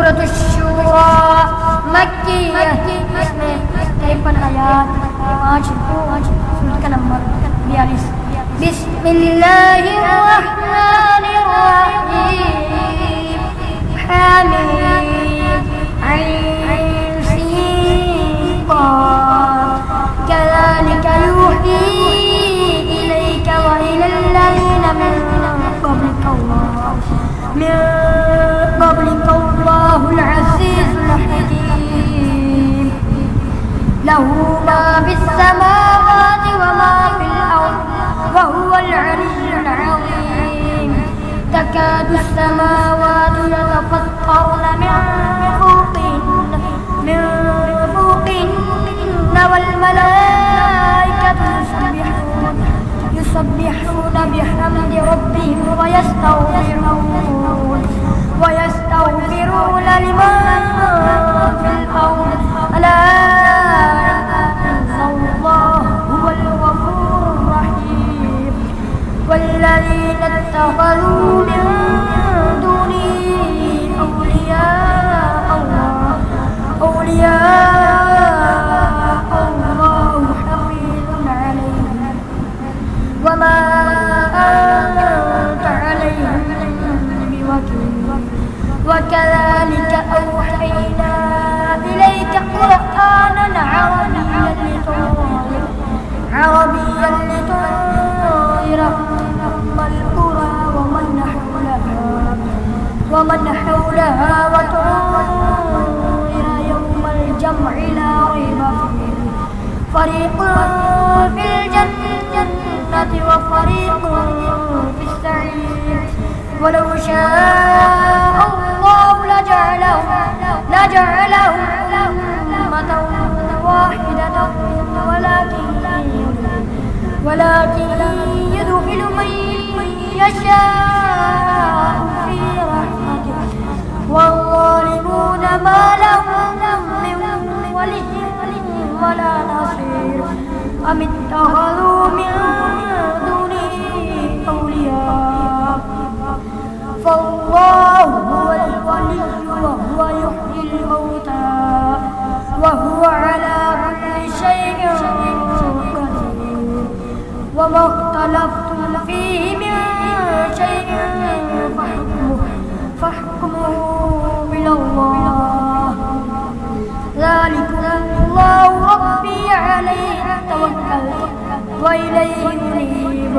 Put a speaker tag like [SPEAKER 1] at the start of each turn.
[SPEAKER 1] Surat Asy-Syura Makkiyah. Isme 53 ayat 5 surat ke-nomor 42. Bismillahirrahmanirrahim. Hamim Ain Sin Qaf. Kadzalika yuhi ilaika wa ilal ladzina min qablika Allahul Azizul Hakim. Lahu ma fis samawati wa ma fil ardi wa huwal 'aliyyul 'azim. Takadu as-samawati yatafattarna min fawqihinna wal malaikatu yusabbihuna bihamdi rabbihim wa yastaghfiruna liman fil ardi ala innallaha huwal ghafurur rahim. Walladzina ittakhadhu min dunihi awliyaa Allahu hafizun 'alayhim wa ma anta 'alayhim biwakil. وكذلك أوحينا إليك قرآنا عربيا لتنذر أم القرى ومن حولها وتنذر يوم الجمع لا ريب فيه فريق في الجنة وفريق في السعير. ولو شاء الله لجعلهم أمة واحدة ولكن يدخل من يشاء في رحمته والظالمون ما لهم من ولي ولا نصير. أم اتخذوا من دونه أولياء فالله هو الولي وهو يحيي الموتى وهو على كل شيء قدير. وما اختلفتم فيه من شيء فحكمه إلى الله. ذلكم الله ربي عليه توكلت وإليه أنيب.